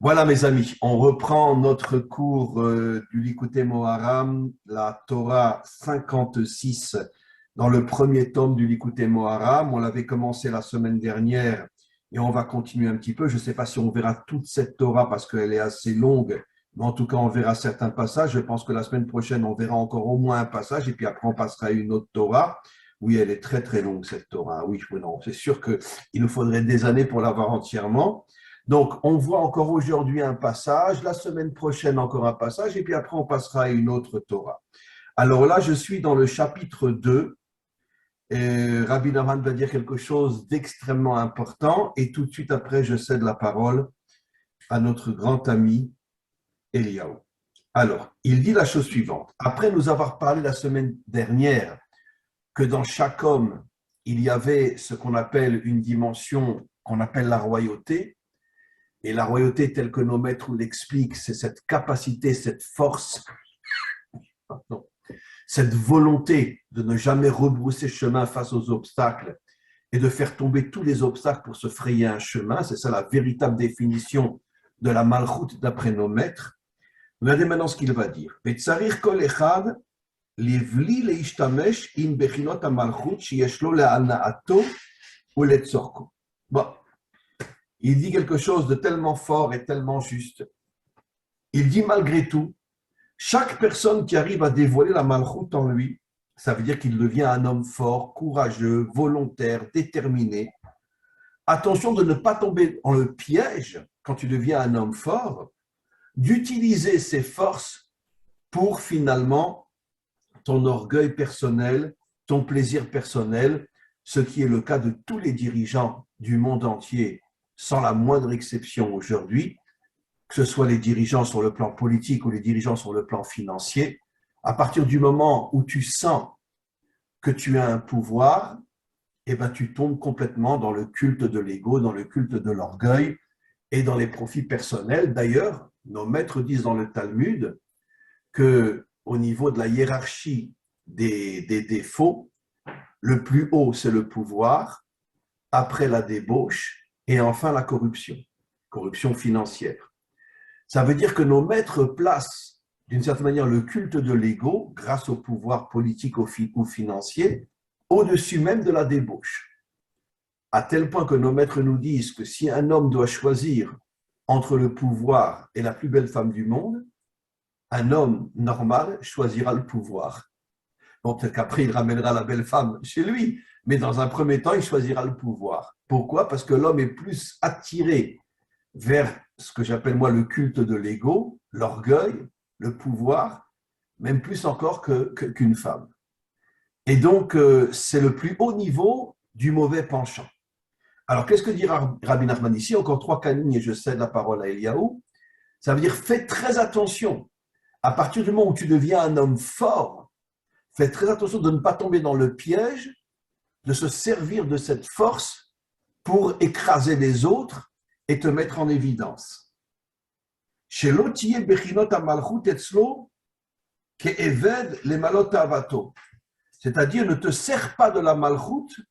Voilà, mes amis, on reprend notre cours du Likutei Moharam, la Torah 56, dans le premier tome du Likutei Moharam. On l'avait commencé la semaine dernière et on va continuer un petit peu. Je ne sais pas si on verra toute cette Torah parce qu'elle est assez longue, mais en tout cas, on verra certains passages. Je pense que la semaine prochaine, on verra encore au moins un passage et puis après, on passera à une autre Torah. Oui, elle est très, très longue, cette Torah. Oui, non, c'est sûr qu'il nous faudrait des années pour l'avoir entièrement. Donc, on voit encore aujourd'hui un passage, la semaine prochaine encore un passage, et puis après on passera à une autre Torah. Alors là, je suis dans le chapitre 2, et Rabbi Nachman va dire quelque chose d'extrêmement important, et tout de suite après, je cède la parole à notre grand ami Eliaou. Alors, il dit la chose suivante. Après nous avoir parlé la semaine dernière que dans chaque homme, il y avait ce qu'on appelle une dimension qu'on appelle la royauté. Et la royauté, telle que nos maîtres l'expliquent, c'est cette capacité, cette force, pardon, cette volonté de ne jamais rebrousser chemin face aux obstacles et de faire tomber tous les obstacles pour se frayer un chemin. C'est ça la véritable définition de la malchoute d'après nos maîtres. Regardez maintenant ce qu'il va dire. Betzarir kol echad livli leishtamesh in bechinot hamalchut sheyesh lo le'ana'ato ou le'tzorko. Bon, il dit quelque chose de tellement fort et tellement juste. Il dit malgré tout, chaque personne qui arrive à dévoiler la malchoute en lui, ça veut dire qu'il devient un homme fort, courageux, volontaire, déterminé. Attention de ne pas tomber dans le piège, quand tu deviens un homme fort, d'utiliser ses forces pour finalement ton orgueil personnel, ton plaisir personnel, ce qui est le cas de tous les dirigeants du monde entier, sans la moindre exception aujourd'hui, que ce soit les dirigeants sur le plan politique ou les dirigeants sur le plan financier. À partir du moment où tu sens que tu as un pouvoir, eh ben, tu tombes complètement dans le culte de l'ego, dans le culte de l'orgueil et dans les profits personnels. D'ailleurs, nos maîtres disent dans le Talmud qu'au niveau de la hiérarchie des défauts, le plus haut, c'est le pouvoir, après la débauche et enfin la corruption financière. Ça veut dire que nos maîtres placent d'une certaine manière le culte de l'ego, grâce au pouvoir politique ou financier, au-dessus même de la débauche. À tel point que nos maîtres nous disent que si un homme doit choisir entre le pouvoir et la plus belle femme du monde, un homme normal choisira le pouvoir. Bon, peut-être qu'après, il ramènera la belle femme chez lui, mais dans un premier temps, il choisira le pouvoir. Pourquoi? Parce que l'homme est plus attiré vers ce que j'appelle moi le culte de l'ego, l'orgueil, le pouvoir, même plus encore qu'une femme. Et donc, c'est le plus haut niveau du mauvais penchant. Alors, qu'est-ce que dit Rabbi Nachman ici? Encore trois lignes et je cède la parole à Eliaou. Ça veut dire, fais très attention. À partir du moment où tu deviens un homme fort, fais très attention de ne pas tomber dans le piège de se servir de cette force pour écraser les autres et te mettre en évidence. Chez l'otier bechinot amalchut etzlo ke'eved le malot avato. C'est-à-dire, ne te sers pas de la malchut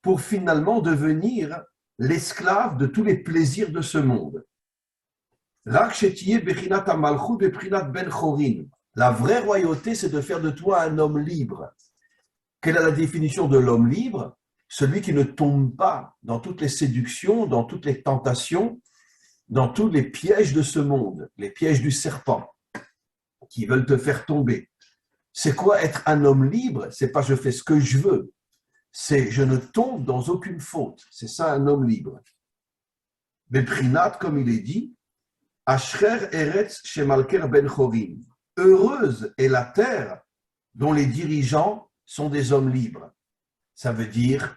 pour finalement devenir l'esclave de tous les plaisirs de ce monde. Rak shetiye bechinat amalchut beprinat ben chorin. La vraie royauté, c'est de faire de toi un homme libre. Quelle est la définition de l'homme libre? Celui qui ne tombe pas dans toutes les séductions, dans toutes les tentations, dans tous les pièges de ce monde, les pièges du serpent qui veulent te faire tomber. C'est quoi être un homme libre? C'est pas je fais ce que je veux, c'est je ne tombe dans aucune faute. C'est ça un homme libre. Beprinat, comme il est dit, Ashrer Eretz Shemalker Ben Chorim. Heureuse est la terre dont les dirigeants sont des hommes libres. Ça veut dire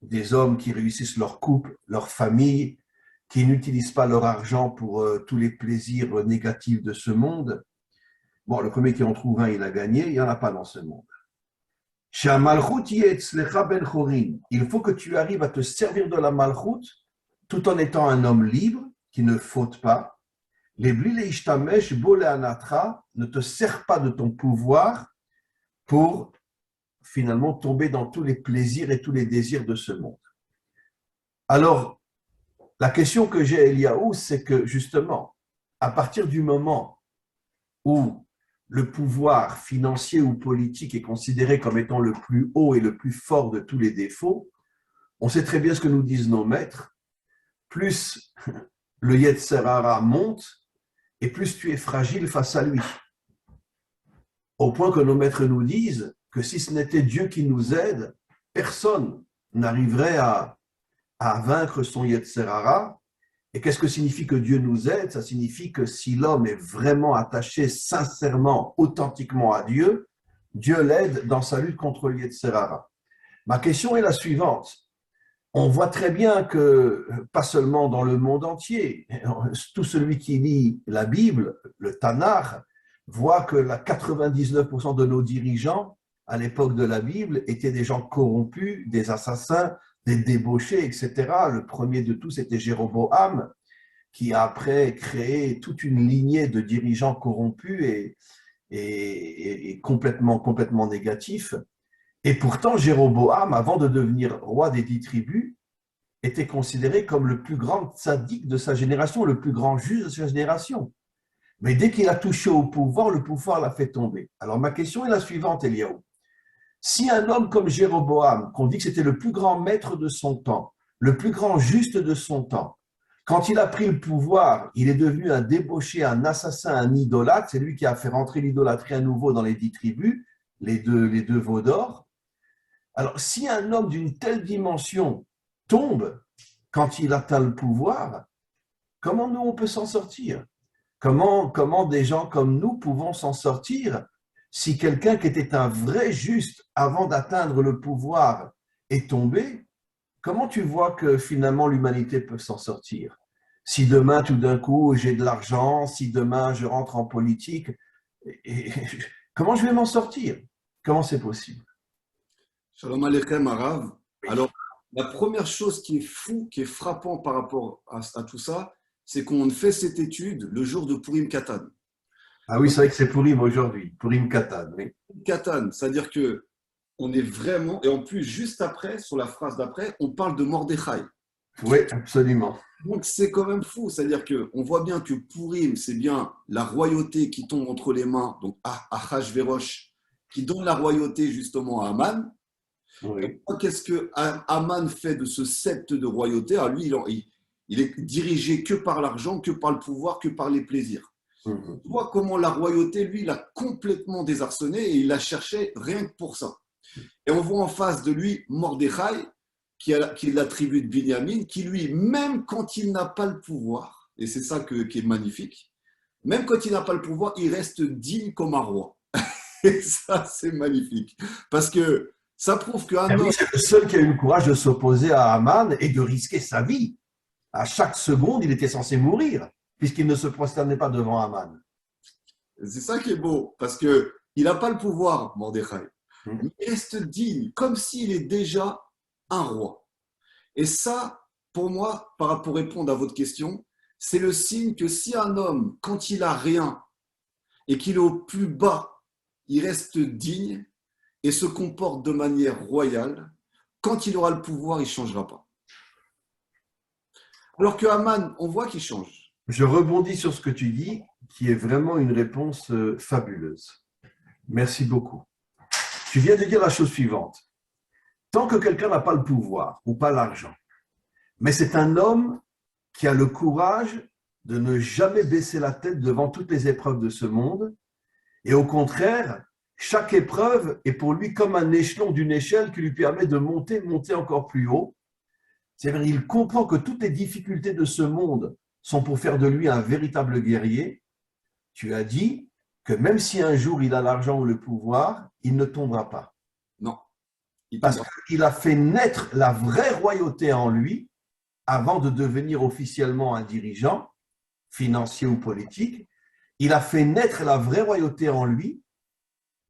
des hommes qui réussissent leur couple, leur famille, qui n'utilisent pas leur argent pour tous les plaisirs négatifs de ce monde. Bon, le premier qui en trouve un, il a gagné, il n'y en a pas dans ce monde. Il faut que tu arrives à te servir de la malchoute tout en étant un homme libre qui ne faute pas. Ne te sers pas de ton pouvoir pour finalement tomber dans tous les plaisirs et tous les désirs de ce monde. Alors, La question que j'ai, Eliaou, c'est que justement, à partir du moment où le pouvoir financier ou politique est considéré comme étant le plus haut et le plus fort de tous les défauts, on sait très bien ce que nous disent nos maîtres. Plus le Yetzer Hara monte, et plus tu es fragile face à lui. Au point que nos maîtres nous disent que si ce n'était Dieu qui nous aide, personne n'arriverait à vaincre son Yetzer Hara. Et qu'est-ce que signifie que Dieu nous aide? Ça signifie que si l'homme est vraiment attaché sincèrement, authentiquement à Dieu, Dieu l'aide dans sa lutte contre le Yetzer Hara. Ma question est la suivante. On voit très bien que, pas seulement dans le monde entier, tout celui qui lit la Bible, le Tanakh, voit que 99% de nos dirigeants, à l'époque de la Bible, étaient des gens corrompus, des assassins, des débauchés, etc. Le premier de tous était Jéroboam, qui a après créé toute une lignée de dirigeants corrompus et complètement négatifs. Et pourtant, Jéroboam, avant de devenir roi des 10 tribus, était considéré comme le plus grand tzaddik de sa génération, le plus grand juge de sa génération. Mais dès qu'il a touché au pouvoir, le pouvoir l'a fait tomber. Alors ma question est la suivante, Eliaou. Si un homme comme Jéroboam, qu'on dit que c'était le plus grand maître de son temps, le plus grand juste de son temps, quand il a pris le pouvoir, il est devenu un débauché, un assassin, un idolâtre, c'est lui qui a fait rentrer l'idolâtrie à nouveau dans les 10 tribus, les deux veaux d'or. Alors, si un homme d'une telle dimension tombe quand il atteint le pouvoir, comment nous, on peut s'en sortir? Comment des gens comme nous pouvons s'en sortir si quelqu'un qui était un vrai juste avant d'atteindre le pouvoir est tombé? Comment tu vois que finalement l'humanité peut s'en sortir? Si demain, tout d'un coup, j'ai de l'argent, si demain, je rentre en politique, et comment je vais m'en sortir? Comment c'est possible? Shalom Aleichem, Arav. Alors, la première chose qui est fou, qui est frappant par rapport à tout ça, c'est qu'on fait cette étude le jour de Purim Katan. Ah oui, c'est vrai que c'est Purim aujourd'hui, Purim Katan. Oui. Katan, c'est-à-dire que on est vraiment, et en plus, juste après, sur la phrase d'après, on parle de Mordechai. Oui, absolument. Donc, c'est quand même fou, c'est-à-dire qu'on voit bien que Purim, c'est bien la royauté qui tombe entre les mains, donc Achashverosh, qui donne la royauté justement à Aman. Oui. Qu'est-ce que Aman fait de ce sceptre de royauté? Alors lui, il est dirigé que par l'argent, que par le pouvoir, que par les plaisirs. Mhm. Tu vois comment la royauté, lui, l'a complètement désarçonné et il la cherchait rien que pour ça. Et on voit en face de lui Mordechai, qui est la tribu de Binyamin, qui lui, même quand il n'a pas le pouvoir, et c'est ça qui est magnifique, même quand il n'a pas le pouvoir, il reste digne comme un roi. Et ça, c'est magnifique. Parce que ça prouve qu'un Et homme. oui, c'est le seul qui a eu le courage de s'opposer à Haman et de risquer sa vie. À chaque seconde, il était censé mourir, puisqu'il ne se prosternait pas devant Haman. C'est ça qui est beau, parce qu'il n'a pas le pouvoir, Mordechai. Mhm. Mais il reste digne, comme s'il est déjà un roi. Et ça, pour moi, pour répondre à votre question, c'est le signe que si un homme, quand il a rien et qu'il est au plus bas, il reste digne et se comporte de manière royale, quand il aura le pouvoir, il ne changera pas. Alors que Haman, on voit qu'il change. Je rebondis sur ce que tu dis, qui est vraiment une réponse fabuleuse. Merci beaucoup. Tu viens de dire la chose suivante. Tant que quelqu'un n'a pas le pouvoir ou pas l'argent, mais c'est un homme qui a le courage de ne jamais baisser la tête devant toutes les épreuves de ce monde, et au contraire, chaque épreuve est pour lui comme un échelon d'une échelle qui lui permet de monter encore plus haut. C'est-à-dire qu'il comprend que toutes les difficultés de ce monde sont pour faire de lui un véritable guerrier. Tu as dit que même si un jour il a l'argent ou le pouvoir, il ne tombera pas. Non. Parce qu'il a fait naître la vraie royauté en lui avant de devenir officiellement un dirigeant, financier ou politique. Il a fait naître la vraie royauté en lui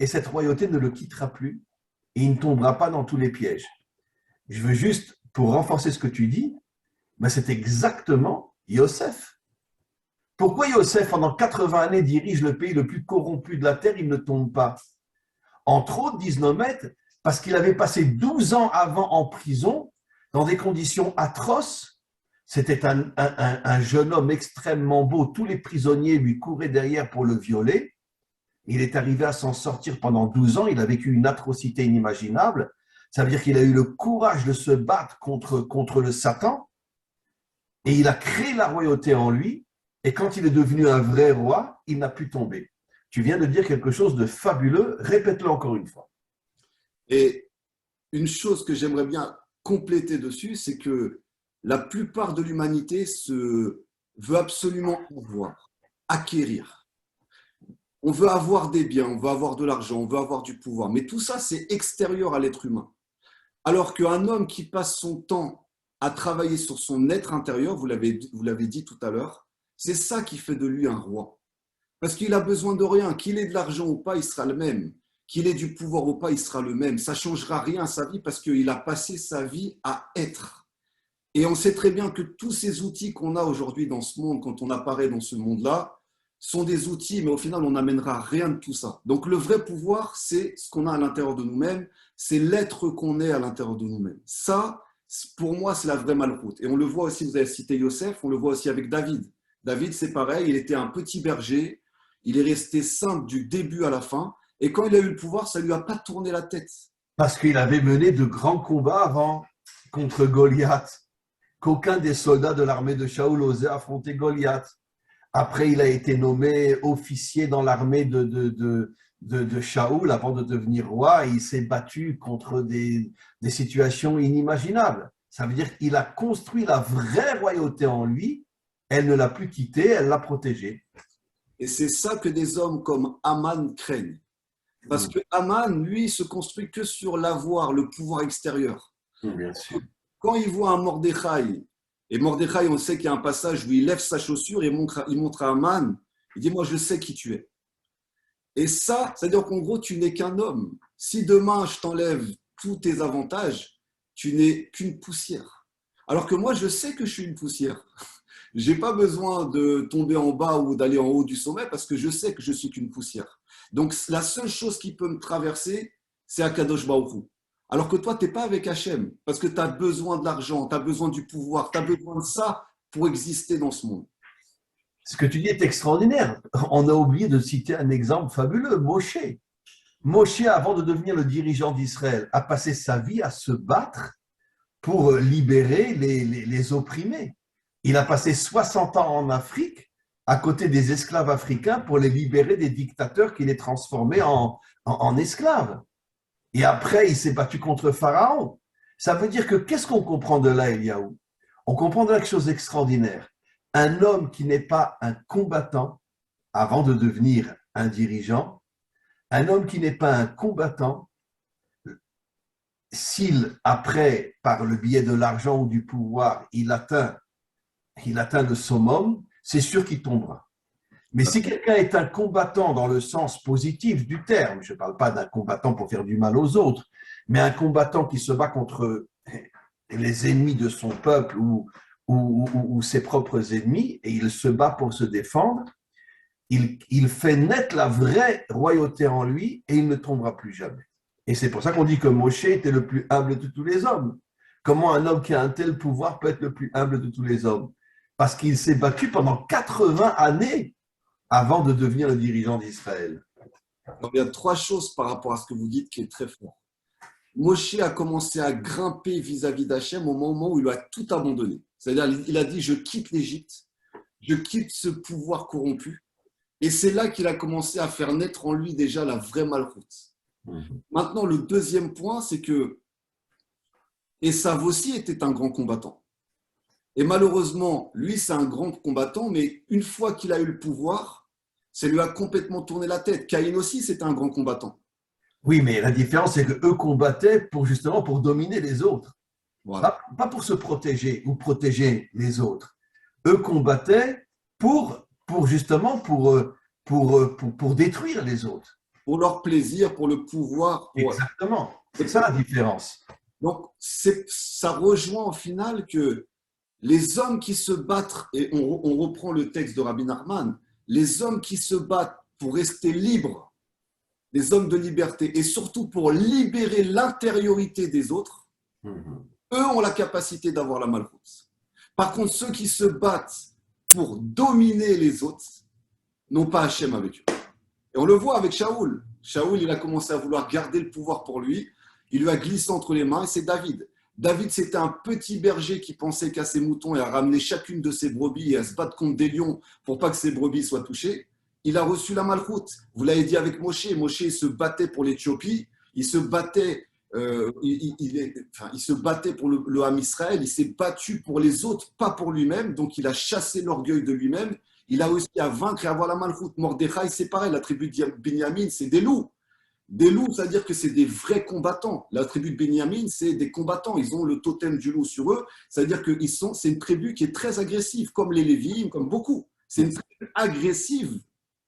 et cette royauté ne le quittera plus et il ne tombera pas dans tous les pièges. Je veux juste, pour renforcer ce que tu dis, ben c'est exactement Yosef. Pourquoi Yosef, pendant 80 années, dirige le pays le plus corrompu de la terre, il ne tombe pas? Entre autres, disent nos maîtres, parce qu'il avait passé 12 ans avant en prison, dans des conditions atroces, C'était un jeune homme extrêmement beau. Tous les prisonniers lui couraient derrière pour le violer. Il est arrivé à s'en sortir pendant 12 ans. Il a vécu une atrocité inimaginable. Ça veut dire qu'il a eu le courage de se battre contre le Satan et il a créé la royauté en lui. Et quand il est devenu un vrai roi, il n'a pu tomber. Tu viens de dire quelque chose de fabuleux. Répète-le encore une fois. Et une chose que j'aimerais bien compléter dessus, c'est que la plupart de l'humanité se veut absolument avoir, acquérir. On veut avoir des biens, on veut avoir de l'argent, on veut avoir du pouvoir. Mais tout ça, c'est extérieur à l'être humain. Alors qu'un homme qui passe son temps à travailler sur son être intérieur, vous l'avez dit tout à l'heure, c'est ça qui fait de lui un roi. Parce qu'il a besoin de rien. Qu'il ait de l'argent ou pas, il sera le même. Qu'il ait du pouvoir ou pas, il sera le même. Ça ne changera rien à sa vie parce qu'il a passé sa vie à être. Et on sait très bien que tous ces outils qu'on a aujourd'hui dans ce monde, quand on apparaît dans ce monde-là, sont des outils, mais au final, on n'amènera rien de tout ça. Donc le vrai pouvoir, c'est ce qu'on a à l'intérieur de nous-mêmes, c'est l'être qu'on est à l'intérieur de nous-mêmes. Ça, pour moi, c'est la vraie malroute. Et on le voit aussi, vous avez cité Yosef, on le voit aussi avec David. David, c'est pareil, il était un petit berger, il est resté simple du début à la fin, et quand il a eu le pouvoir, ça ne lui a pas tourné la tête. Parce qu'il avait mené de grands combats avant contre Goliath, qu'aucun des soldats de l'armée de Shaoul osait affronter Goliath. Après, il a été nommé officier dans l'armée de Shaoul avant de devenir roi et il s'est battu contre des situations inimaginables. Ça veut dire qu'il a construit la vraie royauté en lui, elle ne l'a plus quitté, elle l'a protégé. Et c'est ça que des hommes comme Haman craignent. Parce que Haman, lui, se construit que sur l'avoir, le pouvoir extérieur. Bien sûr. Quand il voit un Mordechai, et Mordechai, on sait qu'il y a un passage où il lève sa chaussure et il montre à Haman, il dit, moi je sais qui tu es. Et ça, c'est-à-dire qu'en gros, tu n'es qu'un homme. Si demain je t'enlève tous tes avantages, tu n'es qu'une poussière. Alors que moi, je sais que je suis une poussière. Je n'ai pas besoin de tomber en bas ou d'aller en haut du sommet parce que je sais que je suis qu'une poussière. Donc, la seule chose qui peut me traverser, c'est Akadosh Baruch Hu. Alors que toi, tu n'es pas avec Hachem parce que tu as besoin de l'argent, tu as besoin du pouvoir, tu as besoin de ça pour exister dans ce monde. Ce que tu dis est extraordinaire. On a oublié de citer un exemple fabuleux, Moshe. Moshe, avant de devenir le dirigeant d'Israël, a passé sa vie à se battre pour libérer les opprimés. Il a passé 60 ans en Afrique, à côté des esclaves africains, pour les libérer des dictateurs qui les transformaient en esclaves. Et après, il s'est battu contre Pharaon. Ça veut dire que qu'est-ce qu'on comprend de là, Eliaou? On comprend de là quelque chose d'extraordinaire. Un homme qui n'est pas un combattant, avant de devenir un dirigeant, un homme qui n'est pas un combattant, s'il, après, par le biais de l'argent ou du pouvoir, il atteint le summum, c'est sûr qu'il tombera. Mais si quelqu'un est un combattant dans le sens positif du terme, je ne parle pas d'un combattant pour faire du mal aux autres, mais un combattant qui se bat contre les ennemis de son peuple ou ses propres ennemis, et il se bat pour se défendre, il fait naître la vraie royauté en lui et il ne tombera plus jamais. Et c'est pour ça qu'on dit que Moshe était le plus humble de tous les hommes. Comment un homme qui a un tel pouvoir peut être le plus humble de tous les hommes? Parce qu'il s'est battu pendant 80 années avant de devenir le dirigeant d'Israël. Alors, il y a trois choses par rapport à ce que vous dites qui est très fort. Moshe a commencé à grimper vis-à-vis d'Hachem au moment où il a tout abandonné. C'est-à-dire, il a dit, je quitte l'Égypte, je quitte ce pouvoir corrompu. Et c'est là qu'il a commencé à faire naître en lui déjà la vraie malroute. Maintenant, le deuxième point, c'est que Esav aussi était un grand combattant. Et malheureusement, lui, c'est un grand combattant, mais une fois qu'il a eu le pouvoir, ça lui a complètement tourné la tête. Caïn aussi, c'était un grand combattant. Oui, mais la différence, c'est qu'eux combattaient justement pour dominer les autres. Voilà. Pas pour se protéger ou protéger les autres. Eux combattaient justement pour détruire les autres. Pour leur plaisir, pour le pouvoir. Exactement. C'est ça la différence. Donc, ça rejoint au final que les hommes qui se battent, et on reprend le texte de Rabbi Nachman, les hommes qui se battent pour rester libres, les hommes de liberté, et surtout pour libérer l'intériorité des autres, eux ont la capacité d'avoir la malroute. Par contre, ceux qui se battent pour dominer les autres n'ont pas Hachem avec eux. Et on le voit avec Shaoul. Shaoul, il a commencé à vouloir garder le pouvoir pour lui. Il lui a glissé entre les mains et c'est David. David, c'était un petit berger qui pensait qu'à ses moutons et à ramener chacune de ses brebis et à se battre contre des lions pour pas que ses brebis soient touchées. Il a reçu la malchoute. Vous l'avez dit avec Moshe. Moshe se battait pour l'Éthiopie. Il se battait, il se battait pour le Ham Israël. Il s'est battu pour les autres, pas pour lui-même. Donc, il a chassé l'orgueil de lui-même. Il a réussi à vaincre et à avoir la malchoute. Mordechai, c'est pareil. La tribu de Binyamin, c'est des loups. Des loups, c'est-à-dire que c'est des vrais combattants. La tribu de Binyamin, c'est des combattants. Ils ont le totem du loup sur eux. C'est-à-dire que c'est une tribu qui est très agressive, comme les Lévi'im, comme beaucoup. C'est une tribu agressive.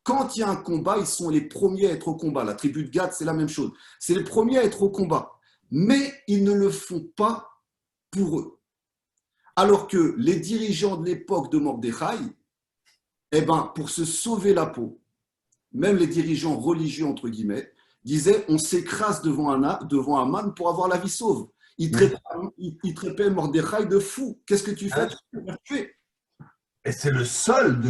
Quand il y a un combat, ils sont les premiers à être au combat. La tribu de Gad, c'est la même chose. C'est les premiers à être au combat. Mais ils ne le font pas pour eux. Alors que les dirigeants de l'époque de Mordechai, eh ben, pour se sauver la peau, même les dirigeants religieux, entre guillemets, disaient on s'écrase devant Aman pour avoir la vie sauve. Il traitaient Mordechai de fou. Qu'est-ce que tu fais? Tu peux faire tuer. Et c'est le seul,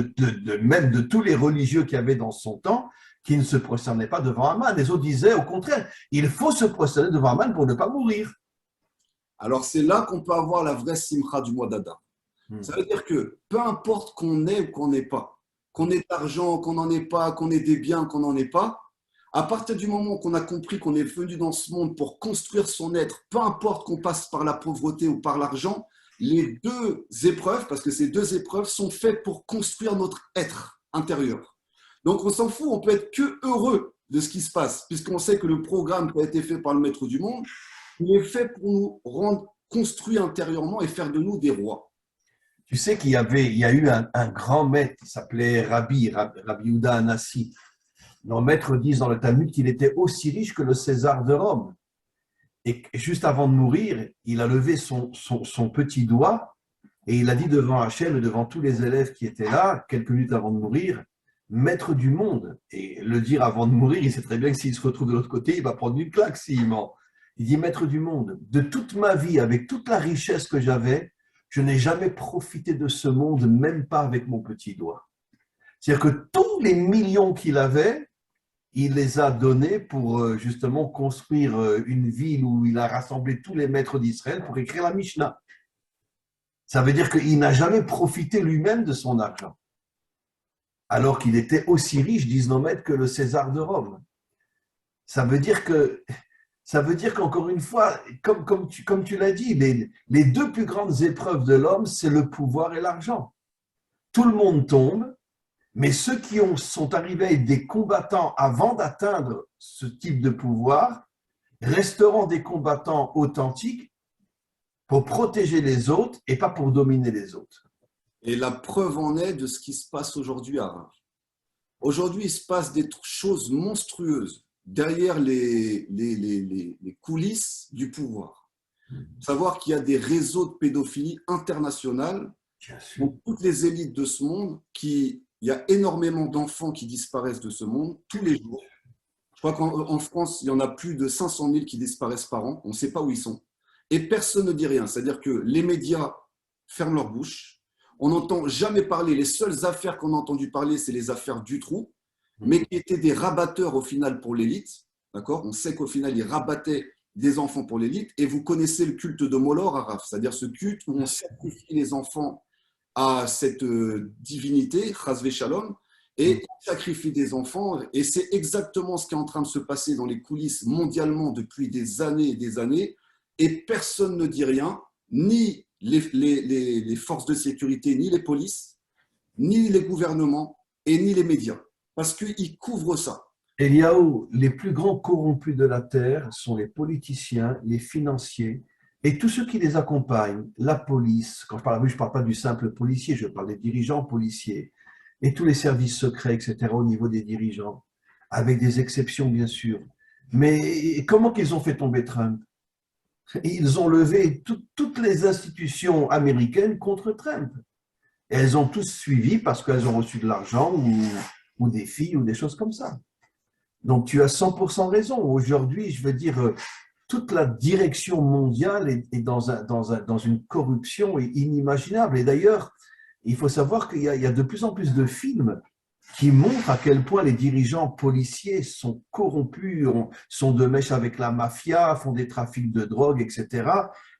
même de tous les religieux qu'il y avait dans son temps, qui ne se prosternait pas devant Aman. Les autres disaient au contraire, il faut se prosterner devant Aman pour ne pas mourir. Alors c'est là qu'on peut avoir la vraie simcha du mois d'Adar. Ça veut dire que peu importe qu'on ait ou qu'on n'ait pas, qu'on ait de l'argent, qu'on n'en ait pas, qu'on ait des biens, qu'on n'en ait pas, à partir du moment qu'on a compris qu'on est venu dans ce monde pour construire son être, peu importe qu'on passe par la pauvreté ou par l'argent, les deux épreuves, parce que ces deux épreuves sont faites pour construire notre être intérieur. Donc on s'en fout, on peut être que heureux de ce qui se passe, puisqu'on sait que le programme qui a été fait par le maître du monde, il est fait pour nous rendre construits intérieurement et faire de nous des rois. Tu sais il y a eu un grand maître qui s'appelait Rabbi Yehuda Hanassi. Nos maîtres disent dans le Talmud qu'il était aussi riche que le César de Rome. Et juste avant de mourir, il a levé son petit doigt et il a dit devant Hachem et devant tous les élèves qui étaient là, quelques minutes avant de mourir, maître du monde. Et le dire avant de mourir, il sait très bien que s'il se retrouve de l'autre côté, il va prendre une claque s'il ment. Il dit maître du monde, de toute ma vie, avec toute la richesse que j'avais, je n'ai jamais profité de ce monde, même pas avec mon petit doigt. C'est-à-dire que tous les millions qu'il avait, il les a donnés pour justement construire une ville où il a rassemblé tous les maîtres d'Israël pour écrire la Mishnah. Ça veut dire qu'il n'a jamais profité lui-même de son argent. Alors qu'il était aussi riche, disent nos maîtres, que le César de Rome. Ça veut dire qu'encore une fois, comme tu l'as dit, les deux plus grandes épreuves de l'homme, c'est le pouvoir et l'argent. Tout le monde tombe, mais ceux qui sont arrivés à être des combattants avant d'atteindre ce type de pouvoir resteront des combattants authentiques pour protéger les autres et pas pour dominer les autres. Et la preuve en est de ce qui se passe aujourd'hui à Rav. Aujourd'hui, il se passe des choses monstrueuses derrière les coulisses du pouvoir. Savoir qu'il y a des réseaux de pédophilie internationaux, donc toutes les élites de ce monde, il y a énormément d'enfants qui disparaissent de ce monde tous les jours. Je crois qu'en France, il y en a plus de 500 000 qui disparaissent par an. On ne sait pas où ils sont. Et personne ne dit rien. C'est-à-dire que les médias ferment leur bouche. On n'entend jamais parler. Les seules affaires qu'on a entendu parler, c'est les affaires Dutroux, mais qui étaient des rabatteurs au final pour l'élite. D'accord ? On sait qu'au final, ils rabattaient des enfants pour l'élite. Et vous connaissez le culte de Molor, Araf, c'est-à-dire ce culte où on sacrifie les enfants à cette divinité, Chasvé Shalom, et on sacrifie des enfants. Et c'est exactement ce qui est en train de se passer dans les coulisses mondialement depuis des années et des années. Et personne ne dit rien, ni les forces de sécurité, ni les polices, ni les gouvernements, et ni les médias. Parce qu'ils couvrent ça. Eliaou, les plus grands corrompus de la terre sont les politiciens, les financiers et tous ceux qui les accompagnent, la police. Quand je parle pas du simple policier, je parle des dirigeants policiers et tous les services secrets, etc., au niveau des dirigeants, avec des exceptions, bien sûr. Mais comment qu'ils ont fait tomber Trump? Ils ont levé toutes les institutions américaines contre Trump. Et elles ont tous suivi parce qu'elles ont reçu de l'argent ou des filles ou des choses comme ça. Donc, tu as 100% raison. Aujourd'hui, je veux dire, toute la direction mondiale est dans une corruption inimaginable. Et d'ailleurs, il faut savoir qu'il y a de plus en plus de films qui montrent à quel point les dirigeants policiers sont corrompus, sont de mèche avec la mafia, font des trafics de drogue, etc.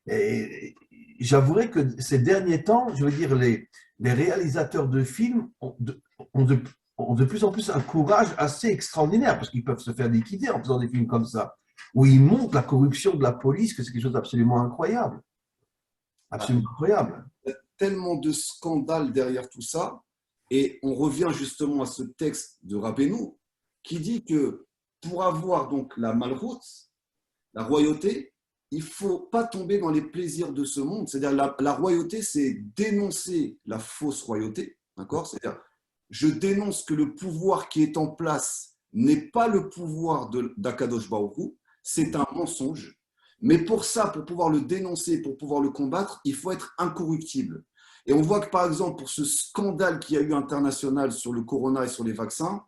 Et j'avouerai que ces derniers temps, je veux dire, les réalisateurs de films ont de, ont de plus en plus un courage assez extraordinaire, parce qu'ils peuvent se faire liquider en faisant des films comme ça, où ils montrent la corruption de la police, que c'est quelque chose d'absolument incroyable. Absolument incroyable. Il y a tellement de scandales derrière tout ça. Et on revient justement à ce texte de Rabbeinu qui dit que pour avoir donc la malroute, la royauté, il ne faut pas tomber dans les plaisirs de ce monde. C'est-à-dire la royauté, c'est dénoncer la fausse royauté. D'accord ? C'est-à-dire, je dénonce que le pouvoir qui est en place n'est pas le pouvoir d'Akadosh Baruch Hu, c'est un mensonge. Mais pour ça, pour pouvoir le dénoncer, pour pouvoir le combattre, il faut être incorruptible. Et on voit que, par exemple, pour ce scandale qu'il y a eu international sur le corona et sur les vaccins,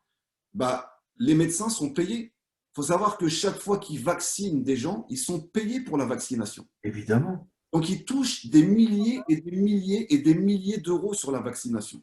les médecins sont payés. Il faut savoir que chaque fois qu'ils vaccinent des gens, ils sont payés pour la vaccination. Évidemment. Donc, ils touchent des milliers et des milliers et des milliers d'euros sur la vaccination.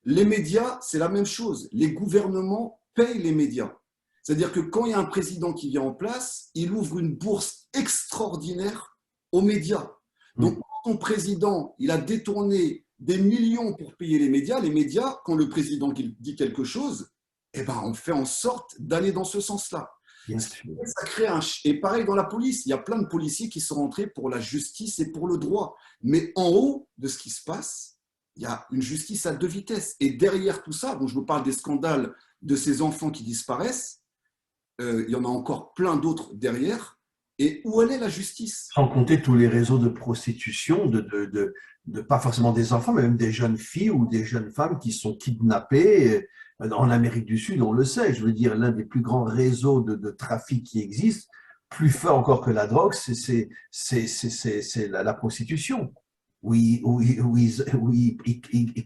Les médias, c'est la même chose. Les gouvernements payent les médias. C'est-à-dire que quand il y a un président qui vient en place, il ouvre une bourse extraordinaire aux médias. Donc, quand ton président, il a détourné des millions pour payer les médias, quand le président dit quelque chose, on fait en sorte d'aller dans ce sens-là. Ça crée Et pareil dans la police, il y a plein de policiers qui sont rentrés pour la justice et pour le droit. Mais en haut de ce qui se passe, il y a une justice à deux vitesses. Et derrière tout ça, je vous parle des scandales de ces enfants qui disparaissent, il y en a encore plein d'autres derrière. Et où elle est la justice ? Sans compter tous les réseaux de prostitution, pas forcément des enfants, mais même des jeunes filles ou des jeunes femmes qui sont kidnappées. En Amérique du Sud, on le sait, je veux dire, l'un des plus grands réseaux de trafic qui existe, plus fort encore que la drogue, c'est la prostitution, où ils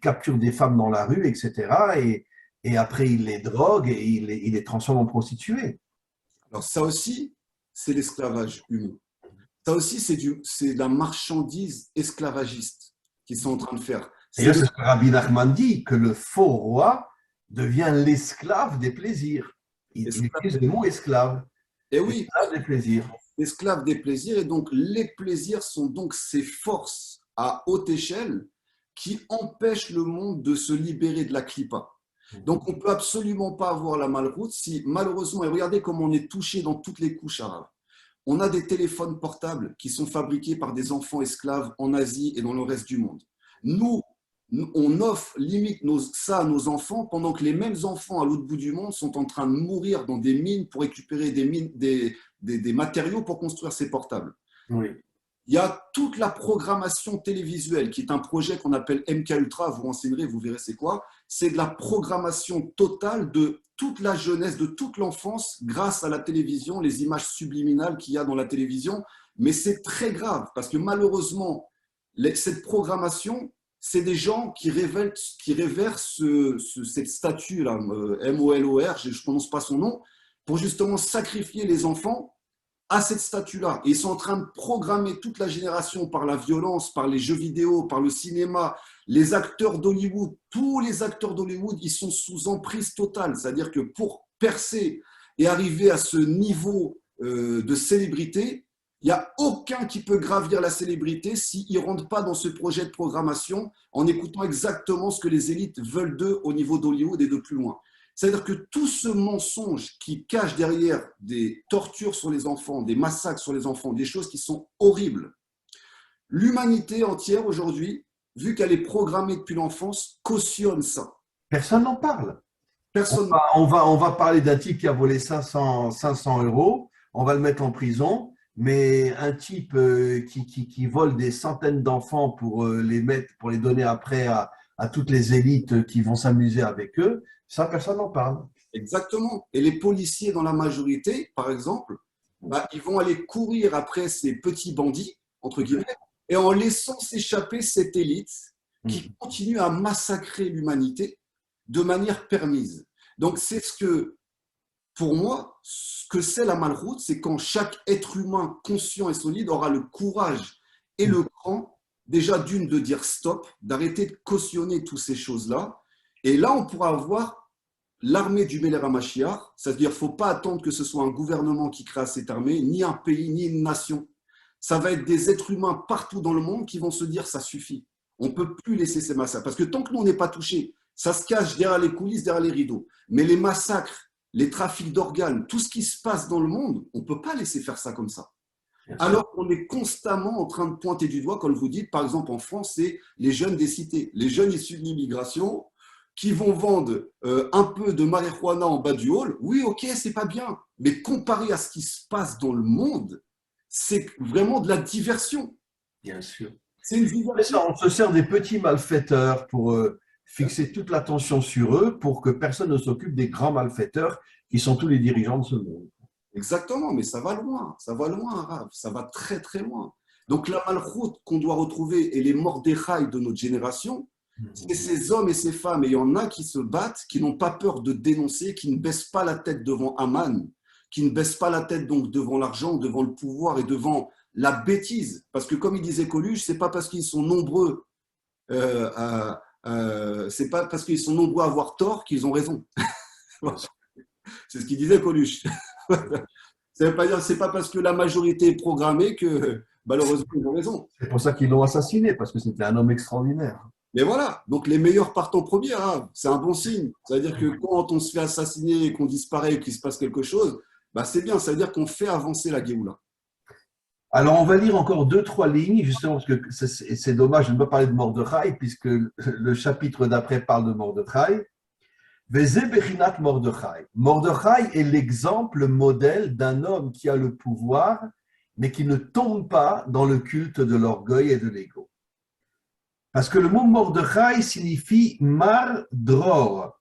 capturent des femmes dans la rue, etc. Et après, ils les droguent et ils les transforment en prostituées. Alors ça aussi, c'est l'esclavage humain. Ça aussi, c'est la marchandise esclavagiste qu'ils sont en train de faire. C'est ce que Rabbi Nachman dit, que le faux roi devient l'esclave des plaisirs. Il utilise le mot esclave. Et oui, l'esclave des plaisirs. L'esclave des plaisirs. Et donc, les plaisirs sont donc ces forces à haute échelle qui empêchent le monde de se libérer de la clipa. Donc, on ne peut absolument pas avoir la malroute si, malheureusement, et regardez comment on est touché dans toutes les couches arabes. On a des téléphones portables qui sont fabriqués par des enfants esclaves en Asie et dans le reste du monde. Nous, on offre limite ça à nos enfants pendant que les mêmes enfants à l'autre bout du monde sont en train de mourir dans des mines pour récupérer des matériaux pour construire ces portables. Oui. Il y a toute la programmation télévisuelle qui est un projet qu'on appelle MK Ultra, vous renseignerez, vous verrez c'est quoi. C'est de la programmation totale de toute la jeunesse, de toute l'enfance grâce à la télévision, les images subliminales qu'il y a dans la télévision. Mais c'est très grave parce que malheureusement, cette programmation, c'est des gens qui révèrent cette statue-là, MOLOR, je ne prononce pas son nom, pour justement sacrifier les enfants à cette statue-là. Et ils sont en train de programmer toute la génération par la violence, par les jeux vidéo, par le cinéma, les acteurs d'Hollywood. Tous les acteurs d'Hollywood, ils sont sous emprise totale. C'est-à-dire que pour percer et arriver à ce niveau de célébrité, il n'y a aucun qui peut gravir la célébrité s'il ne rentre pas dans ce projet de programmation en écoutant exactement ce que les élites veulent d'eux au niveau d'Hollywood et de plus loin. C'est-à-dire que tout ce mensonge qui cache derrière des tortures sur les enfants, des massacres sur les enfants, des choses qui sont horribles, l'humanité entière aujourd'hui, vu qu'elle est programmée depuis l'enfance, cautionne ça. Personne n'en parle. Personne. On va parler d'un type qui a volé 500 €, on va le mettre en prison, mais un type qui vole des centaines d'enfants pour les donner après à toutes les élites qui vont s'amuser avec eux, ça, personne n'en parle. Exactement. Et les policiers, dans la majorité, par exemple, ils vont aller courir après ces petits bandits, entre guillemets, et en laissant s'échapper cette élite qui continue à massacrer l'humanité de manière permise. Donc, c'est ce que pour moi, ce que c'est la malroute, c'est quand chaque être humain conscient et solide aura le courage et le cran, déjà d'une, de dire stop, d'arrêter de cautionner toutes ces choses-là. Et là, on pourra avoir l'armée du Meler HaMashiach, c'est-à-dire qu'il ne faut pas attendre que ce soit un gouvernement qui crée cette armée, ni un pays, ni une nation. Ça va être des êtres humains partout dans le monde qui vont se dire ça suffit. On ne peut plus laisser ces massacres. Parce que tant que nous, on n'est pas touchés, ça se cache derrière les coulisses, derrière les rideaux. Mais les massacres, les trafics d'organes, tout ce qui se passe dans le monde, on ne peut pas laisser faire ça comme ça. Alors qu'on est constamment en train de pointer du doigt, comme vous dites, par exemple en France, c'est les jeunes des cités, les jeunes issus de l'immigration qui vont vendre un peu de marijuana en bas du hall. Oui, ok, c'est pas bien. Mais comparé à ce qui se passe dans le monde, c'est vraiment de la diversion. Bien sûr. C'est une diversion. On se sert des petits malfaiteurs pour fixer toute l'attention sur eux pour que personne ne s'occupe des grands malfaiteurs qui sont tous les dirigeants de ce monde. Exactement, mais ça va loin, Rav, ça va très très loin. Donc la malchoute qu'on doit retrouver et les Mordechai de notre génération, c'est ces hommes et ces femmes, et il y en a qui se battent, qui n'ont pas peur de dénoncer, qui ne baissent pas la tête devant Aman, qui ne baissent pas la tête donc devant l'argent, devant le pouvoir et devant la bêtise. Parce que comme il disait Coluche, c'est pas parce qu'ils sont nombreux, c'est pas parce qu'ils sont nombreux à avoir tort qu'ils ont raison. C'est ce qu'il disait Coluche. Ça veut pas dire, c'est pas parce que la majorité est programmée que malheureusement ils ont raison. C'est pour ça qu'ils l'ont assassiné, parce que c'était un homme extraordinaire. Mais voilà, donc les meilleurs partent en premier, hein. C'est un bon signe. Ça veut dire que quand on se fait assassiner et qu'on disparaît et qu'il se passe quelque chose, bah c'est bien, ça veut dire qu'on fait avancer la Géoula. Alors, on va lire encore 2-3 lignes, justement, parce que c'est dommage de ne pas parler de Mordechai, puisque le chapitre d'après parle de Mordechai. Vezé Bechinat Mordechai. Mordechai est l'exemple modèle d'un homme qui a le pouvoir, mais qui ne tombe pas dans le culte de l'orgueil et de l'ego. Parce que le mot Mordechai signifie Mar Dror.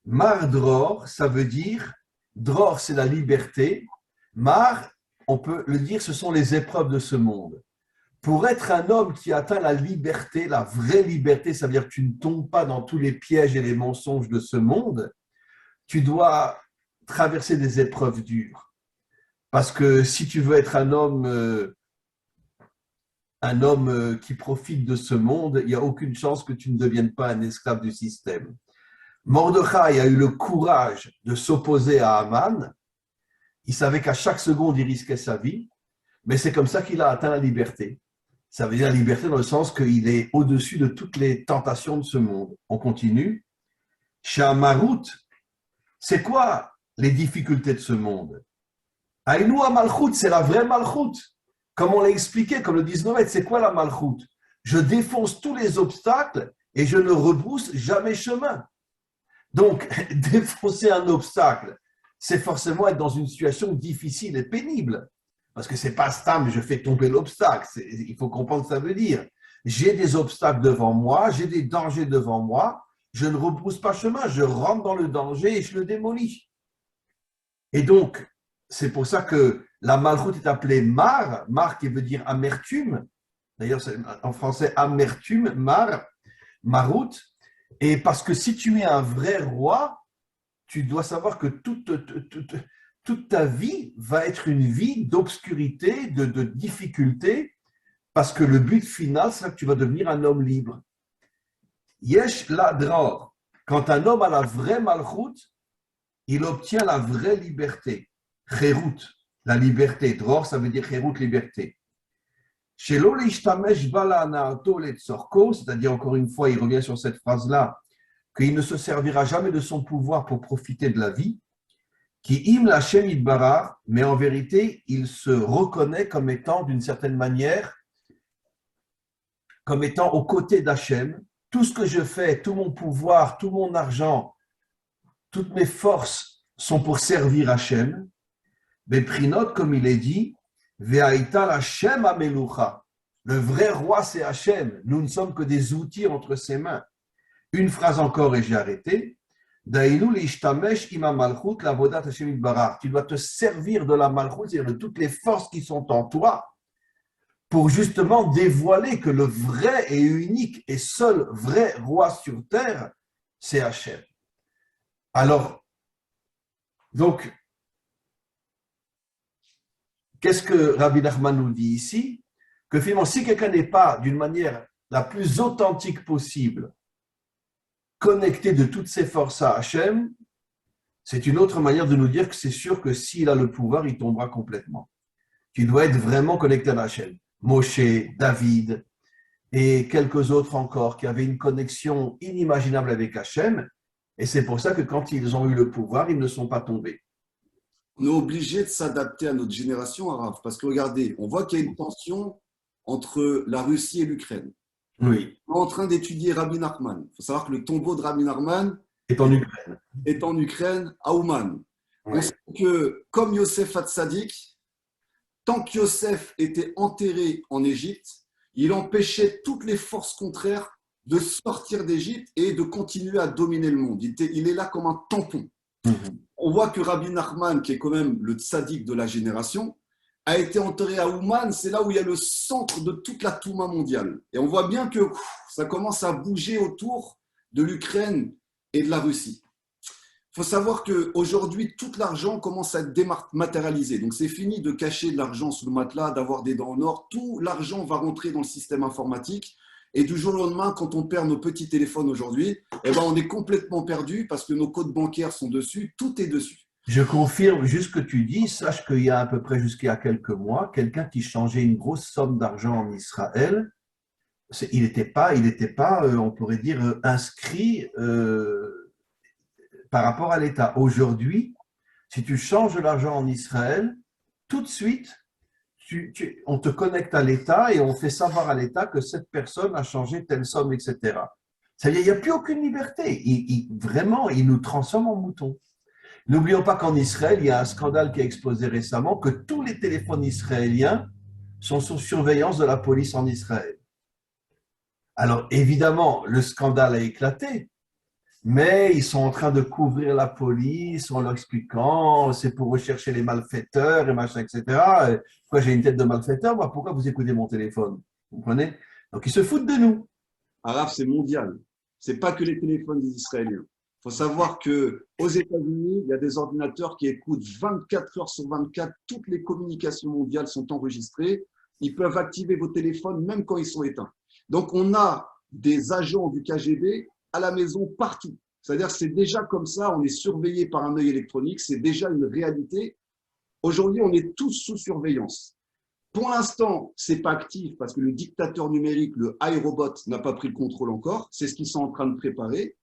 Mar Dror, ça veut dire, Dror c'est la liberté, Mar, on peut le dire, ce sont les épreuves de ce monde. Pour être un homme qui atteint la liberté, la vraie liberté, ça veut dire que tu ne tombes pas dans tous les pièges et les mensonges de ce monde, tu dois traverser des épreuves dures. Parce que si tu veux être un homme qui profite de ce monde, il n'y a aucune chance que tu ne deviennes pas un esclave du système. Mordechai a eu le courage de s'opposer à Haman. Il savait qu'à chaque seconde, il risquait sa vie, mais c'est comme ça qu'il a atteint la liberté. Ça veut dire la liberté dans le sens qu'il est au-dessus de toutes les tentations de ce monde. On continue. Shamarout, c'est quoi les difficultés de ce monde? Aïnou Malchut, c'est la vraie Malchut. Comme on l'a expliqué, comme le 19, c'est quoi la Malchut? Je défonce tous les obstacles et je ne rebrousse jamais chemin. Donc, défoncer un obstacle, c'est forcément être dans une situation difficile et pénible. Parce que ce n'est pas stam, je fais tomber l'obstacle. Il faut comprendre ce que ça veut dire. J'ai des obstacles devant moi, j'ai des dangers devant moi, je ne rebrousse pas chemin, je rentre dans le danger et je le démolis. Et donc, c'est pour ça que la malchoute est appelée mar, mar qui veut dire amertume. D'ailleurs, c'est en français amertume, mar, marout. Et parce que si tu es un vrai roi, tu dois savoir que toute ta vie va être une vie d'obscurité, de difficulté, parce que le but final, c'est que tu vas devenir un homme libre. Yesh la dror. Quand un homme a la vraie malchoute, il obtient la vraie liberté. Chérout, la liberté. Dror, ça veut dire chérout, liberté. Shelo l'ishtamesh bala anaato letzorko, c'est-à-dire encore une fois, il revient sur cette phrase-là, qu'il ne se servira jamais de son pouvoir pour profiter de la vie, qui im l'Hachem idbarar, mais en vérité, il se reconnaît comme étant d'une certaine manière, comme étant aux côtés d'Hachem. Tout ce que je fais, tout mon pouvoir, tout mon argent, toutes mes forces sont pour servir Hachem. Beprinot, comme il est dit, Ve'aïta l'Hachem amelucha. Le vrai roi, c'est Hachem. Nous ne sommes que des outils entre ses mains. Une phrase encore et j'ai arrêté. Daïnou l'ishtamesh ima malchut l'avodat Hashem itbarach. Tu dois te servir de la malchut, c'est-à-dire de toutes les forces qui sont en toi, pour justement dévoiler que le vrai et unique et seul vrai roi sur terre, c'est Hachem. Alors, Donc, qu'est-ce que Rabbi Nachman nous dit ici? Que finalement, si quelqu'un n'est pas d'une manière la plus authentique possible connecté de toutes ses forces à Hachem, c'est une autre manière de nous dire que c'est sûr que s'il a le pouvoir, il tombera complètement. Tu dois être vraiment connecté à Hachem. Moshe, David et quelques autres encore qui avaient une connexion inimaginable avec Hachem. Et c'est pour ça que quand ils ont eu le pouvoir, ils ne sont pas tombés. On est obligé de s'adapter à notre génération arabe. Parce que regardez, on voit qu'il y a une tension entre la Russie et l'Ukraine. Oui. On est en train d'étudier Rabbi Nachman. Il faut savoir que le tombeau de Rabbi Nachman est en Ukraine. Est en Ukraine, à Ouman. Oui. On sait que, comme Yosef Hatzadik, tant que Yosef était enterré en Égypte, il empêchait toutes les forces contraires de sortir d'Égypte et de continuer à dominer le monde. Il est là comme un tampon. On voit que Rabbi Nachman, qui est quand même le tzaddik de la génération, a été enterré à Ouman. C'est là où il y a le centre de toute la Touma mondiale. Et on voit bien que ça commence à bouger autour de l'Ukraine et de la Russie. Il faut savoir qu'aujourd'hui, tout l'argent commence à être dématérialisé. Donc, c'est fini de cacher de l'argent sous le matelas, d'avoir des dents en or. Tout l'argent va rentrer dans le système informatique. Et du jour au lendemain, quand on perd nos petits téléphones aujourd'hui, eh ben, on est complètement perdu parce que nos codes bancaires sont dessus. Tout est dessus. Je confirme juste ce que tu dis. Sache qu'il y a à peu près jusqu'à quelques mois, quelqu'un qui changeait une grosse somme d'argent en Israël, il n'était pas, on pourrait dire, inscrit par rapport à l'État. Aujourd'hui, si tu changes de l'argent en Israël, tout de suite, on te connecte à l'État et on fait savoir à l'État que cette personne a changé telle somme, etc. C'est-à-dire, il n'y a plus aucune liberté. Vraiment, il nous transforme en moutons. N'oublions pas qu'en Israël, il y a un scandale qui a explosé récemment, que tous les téléphones israéliens sont sous surveillance de la police en Israël. Alors, évidemment, le scandale a éclaté, mais ils sont en train de couvrir la police en leur expliquant c'est pour rechercher les malfaiteurs et machin, etc. Pourquoi j'ai une tête de malfaiteur? Moi, pourquoi vous écoutez mon téléphone? Vous comprenez? Donc, ils se foutent de nous. Arabe, c'est mondial. Ce n'est pas que les téléphones des Israéliens. Il faut savoir qu'aux États-Unis, il y a des ordinateurs qui écoutent 24 heures sur 24. Toutes les communications mondiales sont enregistrées. Ils peuvent activer vos téléphones même quand ils sont éteints. Donc, on a des agents du KGB à la maison partout. C'est-à-dire que c'est déjà comme ça, on est surveillé par un œil électronique, c'est déjà une réalité. Aujourd'hui, on est tous sous surveillance. Pour l'instant, ce n'est pas actif parce que le dictateur numérique, le iRobot, n'a pas pris le contrôle encore. C'est ce qu'ils sont en train de préparer.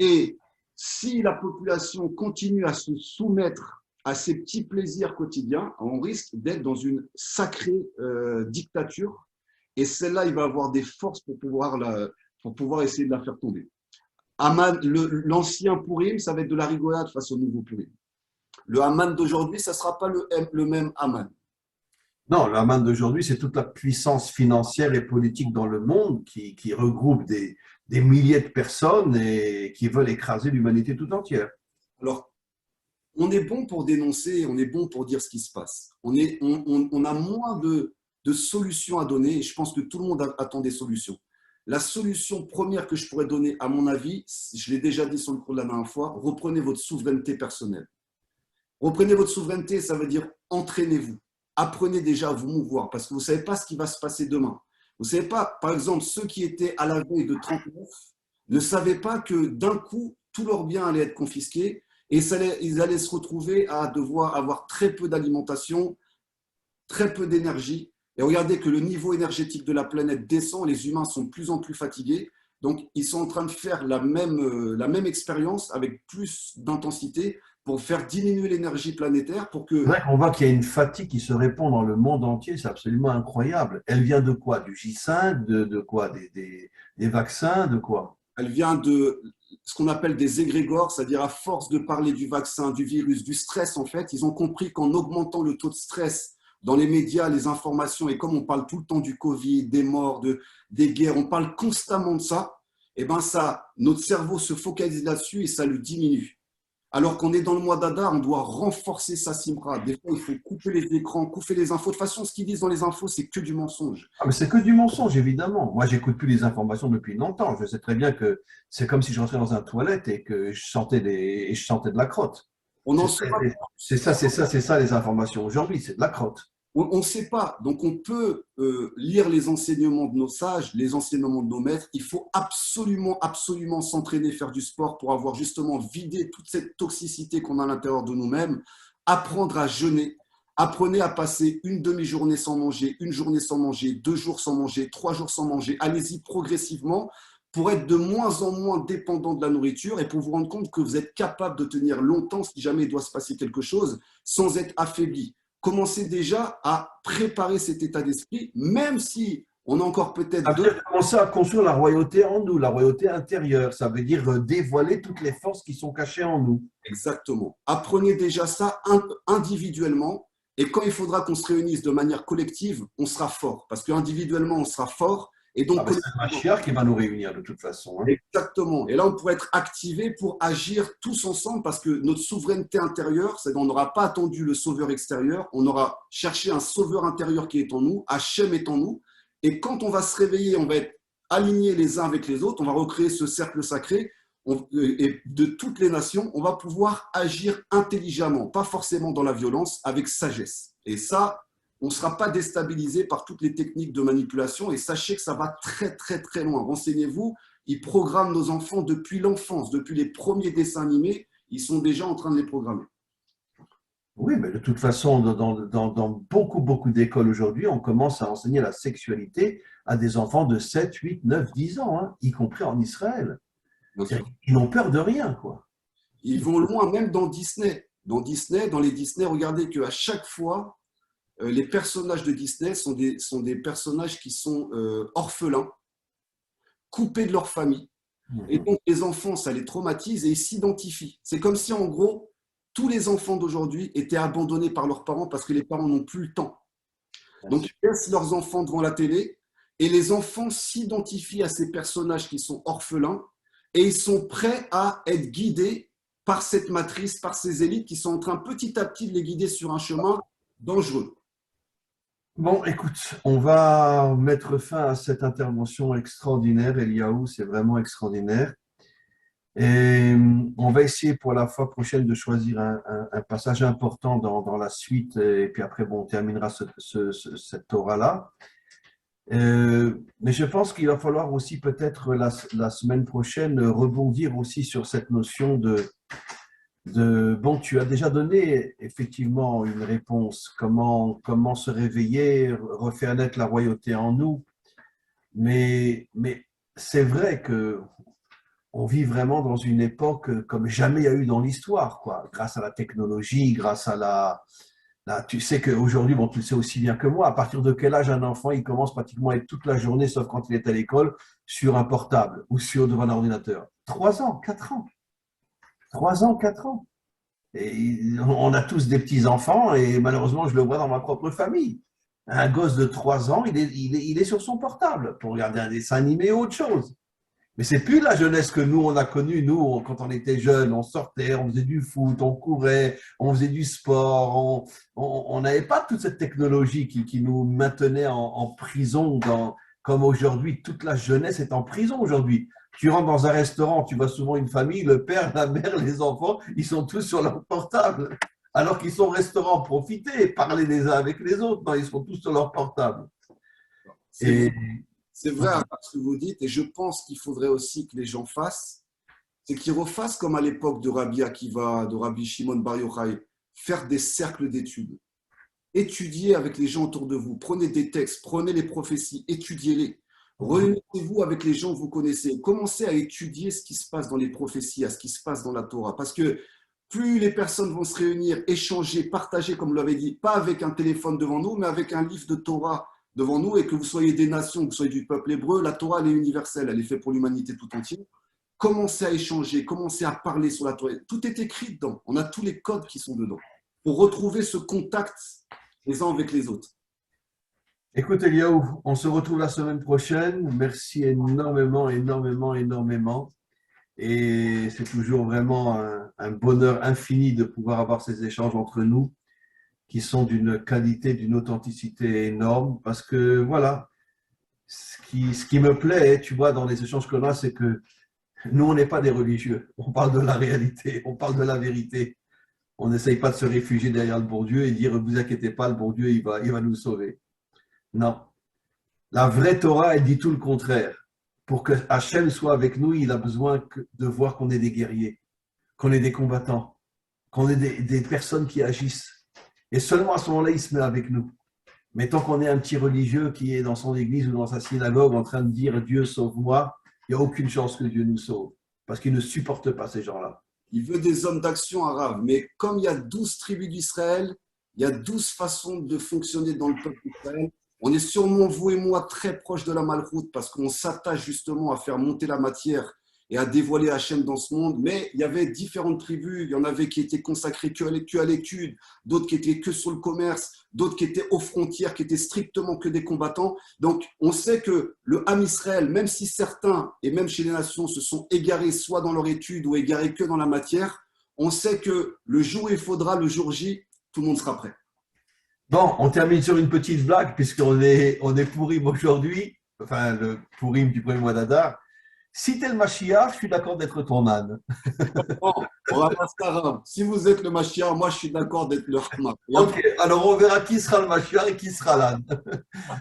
Et si la population continue à se soumettre à ces petits plaisirs quotidiens, on risque d'être dans une sacrée dictature. Et celle-là, il va avoir des forces pour pouvoir essayer de la faire tomber. L'ancien Purim, ça va être de la rigolade face au nouveau Purim. Le Haman d'aujourd'hui, ça ne sera pas le même Haman. Non, le Haman d'aujourd'hui, c'est toute la puissance financière et politique dans le monde qui regroupe des milliers de personnes et qui veulent écraser l'humanité tout entière. Alors, on est bon pour dénoncer, on est bon pour dire ce qui se passe. On a moins de solutions à donner et je pense que tout le monde attend des solutions. La solution première que je pourrais donner, à mon avis, je l'ai déjà dit sur le cours de la dernière fois, reprenez votre souveraineté personnelle. Reprenez votre souveraineté, ça veut dire entraînez-vous. Apprenez déjà à vous mouvoir parce que vous ne savez pas ce qui va se passer demain. Vous ne savez pas, par exemple, ceux qui étaient à la veille de 39 ne savaient pas que d'un coup, tous leurs biens allaient être confisqués et ils allaient se retrouver à devoir avoir très peu d'alimentation, très peu d'énergie. Et regardez que le niveau énergétique de la planète descend, les humains sont de plus en plus fatigués. Donc, ils sont en train de faire la même expérience avec plus d'intensité pour faire diminuer l'énergie planétaire pour que… On voit qu'il y a une fatigue qui se répand dans le monde entier, c'est absolument incroyable. Elle vient de quoi? Du J5, de quoi? Des vaccins, de quoi? Elle vient de ce qu'on appelle des égrégores, c'est-à-dire à force de parler du vaccin, du virus, du stress, en fait, ils ont compris qu'en augmentant le taux de stress dans les médias, les informations, et comme on parle tout le temps du Covid, des morts, des guerres, on parle constamment de ça, et ben ça, notre cerveau se focalise là-dessus et ça le diminue. Alors qu'on est dans le mois d'Adar, on doit renforcer sa simra. Des fois, il faut couper les écrans, couper les infos. De toute façon, ce qu'ils disent dans les infos, c'est que du mensonge. Ah, mais c'est que du mensonge, évidemment. Moi, j'écoute plus les informations depuis longtemps. Je sais très bien que c'est comme si je rentrais dans un toilette et que je sentais de la crotte. On n'en saura C'est ça les informations aujourd'hui, c'est de la crotte. On ne sait pas. Donc, on peut lire les enseignements de nos sages, les enseignements de nos maîtres. Il faut absolument, absolument s'entraîner, faire du sport pour avoir justement vidé toute cette toxicité qu'on a à l'intérieur de nous-mêmes. Apprendre à jeûner. Apprenez à passer une demi-journée sans manger, une journée sans manger, 2 jours sans manger, 3 jours sans manger. Allez-y progressivement pour être de moins en moins dépendant de la nourriture et pour vous rendre compte que vous êtes capable de tenir longtemps si jamais il doit se passer quelque chose sans être affaibli. Commencez déjà à préparer cet état d'esprit, même si on a encore peut-être commencer à construire la royauté en nous, la royauté intérieure. Ça veut dire dévoiler toutes les forces qui sont cachées en nous. Exactement. Apprenez déjà ça individuellement. Et quand il faudra qu'on se réunisse de manière collective, on sera fort. Parce qu'individuellement, on sera fort. Et donc, c'est le Mashiach qui va nous réunir de toute façon. Hein. Exactement. Et là, on pourrait être activé pour agir tous ensemble parce que notre souveraineté intérieure, c'est qu'on n'aura pas attendu le sauveur extérieur, on aura cherché un sauveur intérieur qui est en nous, Hachem est en nous. Et quand on va se réveiller, on va être alignés les uns avec les autres, on va recréer ce cercle sacré et de toutes les nations, on va pouvoir agir intelligemment, pas forcément dans la violence, avec sagesse. Et ça, on ne sera pas déstabilisé par toutes les techniques de manipulation et sachez que ça va très très très loin. Renseignez-vous, ils programment nos enfants depuis l'enfance, depuis les premiers dessins animés, ils sont déjà en train de les programmer. Oui, mais de toute façon, dans beaucoup d'écoles aujourd'hui, on commence à enseigner la sexualité à des enfants de 7, 8, 9, 10 ans, hein, y compris en Israël. Ils n'ont peur de rien, quoi. Ils vont loin, même dans Disney. Dans les Disney, regardez qu'à chaque fois, les personnages de Disney sont des personnages qui sont orphelins, coupés de leur famille. Et donc, les enfants, ça les traumatise et ils s'identifient. C'est comme si, en gros, tous les enfants d'aujourd'hui étaient abandonnés par leurs parents parce que les parents n'ont plus le temps. Donc, ils laissent leurs enfants devant la télé et les enfants s'identifient à ces personnages qui sont orphelins et ils sont prêts à être guidés par cette matrice, par ces élites qui sont en train petit à petit de les guider sur un chemin dangereux. Bon, écoute, on va mettre fin à cette intervention extraordinaire, Eliaou, c'est vraiment extraordinaire. Et on va essayer pour la fois prochaine de choisir un passage important dans la suite, et puis après, bon, on terminera cette Torah-là. Mais je pense qu'il va falloir aussi peut-être la semaine prochaine rebondir aussi sur cette notion bon, tu as déjà donné effectivement une réponse, comment se réveiller, refaire naître la royauté en nous, mais c'est vrai que on vit vraiment dans une époque comme jamais il y a eu dans l'histoire, quoi, grâce à la technologie, grâce à tu sais qu'aujourd'hui, bon, tu le sais aussi bien que moi, à partir de quel âge un enfant, il commence pratiquement à être toute la journée, sauf quand il est à l'école, sur un portable ou devant un ordinateur. 3 ans, 4 ans. 3 ans, 4 ans. Et on a tous des petits-enfants et malheureusement, je le vois dans ma propre famille. Un gosse de 3 ans, il est sur son portable pour regarder un dessin animé ou autre chose. Mais c'est plus la jeunesse que nous, on a connue. Nous, quand on était jeunes, on sortait, on faisait du foot, on courait, on faisait du sport. On n'avait pas toute cette technologie qui nous maintenait en prison. Comme aujourd'hui, toute la jeunesse est en prison aujourd'hui. Tu rentres dans un restaurant, tu vois souvent une famille, le père, la mère, les enfants, ils sont tous sur leur portable. Alors qu'ils sont au restaurant, profiter, parler les uns avec les autres. Non, ils sont tous sur leur portable. C'est vrai ce que vous dites, et je pense qu'il faudrait aussi que les gens fassent, c'est qu'ils refassent comme à l'époque de Rabbi Akiva, de Rabbi Shimon Bar Yochai, faire des cercles d'études. Étudiez avec les gens autour de vous, prenez des textes, prenez les prophéties, étudiez-les. Réunissez-vous avec les gens que vous connaissez. Commencez à étudier ce qui se passe dans les prophéties, à ce qui se passe dans la Torah. Parce que plus les personnes vont se réunir, échanger, partager, comme vous l'avez dit, pas avec un téléphone devant nous, mais avec un livre de Torah devant nous, et que vous soyez des nations, que vous soyez du peuple hébreu, la Torah, elle est universelle, elle est faite pour l'humanité tout entière. Commencez à échanger, commencez à parler sur la Torah. Tout est écrit dedans. On a tous les codes qui sont dedans pour retrouver ce contact les uns avec les autres. Écoute, Eliaou, on se retrouve la semaine prochaine. Merci énormément. Et c'est toujours vraiment un bonheur infini de pouvoir avoir ces échanges entre nous qui sont d'une qualité, d'une authenticité énorme. Parce que voilà, ce qui me plaît, tu vois, dans les échanges qu'on a, c'est que nous, on n'est pas des religieux. On parle de la réalité, on parle de la vérité. On n'essaye pas de se réfugier derrière le bon Dieu et dire, vous inquiétez pas, le bon Dieu, il va nous sauver. Non. La vraie Torah, elle dit tout le contraire. Pour que Hachem soit avec nous, il a besoin de voir qu'on est des guerriers, qu'on est des combattants, qu'on est des personnes qui agissent. Et seulement à ce moment-là, il se met avec nous. Mais tant qu'on est un petit religieux qui est dans son église ou dans sa synagogue en train de dire Dieu sauve-moi, il n'y a aucune chance que Dieu nous sauve. Parce qu'il ne supporte pas ces gens-là. Il veut des hommes d'action arabes. Mais comme il y a 12 tribus d'Israël, il y a 12 façons de fonctionner dans le peuple d'Israël. On est sûrement, vous et moi, très proches de la malchoute parce qu'on s'attache justement à faire monter la matière et à dévoiler Hachem dans ce monde. Mais il y avait différentes tribus. Il y en avait qui étaient consacrées que à l'étude, d'autres qui étaient que sur le commerce, d'autres qui étaient aux frontières, qui étaient strictement que des combattants. Donc, on sait que le Ham Israël, même si certains, et même chez les nations, se sont égarés soit dans leur étude ou égarés que dans la matière, on sait que le jour où il faudra, le jour J, tout le monde sera prêt. Bon, on termine sur une petite blague, on est Pourim aujourd'hui, enfin le Pourim du premier mois d'Adar. Si tu es le Mashiach, je suis d'accord d'être ton âne. Bon, on va pas se faire. Si vous êtes le Mashiach, moi je suis d'accord d'être le Hamas. Ok, alors on verra qui sera le Mashiach et qui sera l'âne.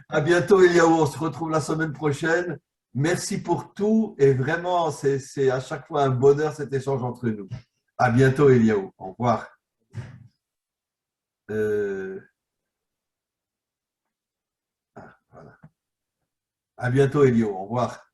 À bientôt, Eliaou. On se retrouve la semaine prochaine. Merci pour tout et vraiment, c'est à chaque fois un bonheur cet échange entre nous. À bientôt, Eliaou. Au revoir. Euh, voilà. À bientôt, Eliaou. Au revoir.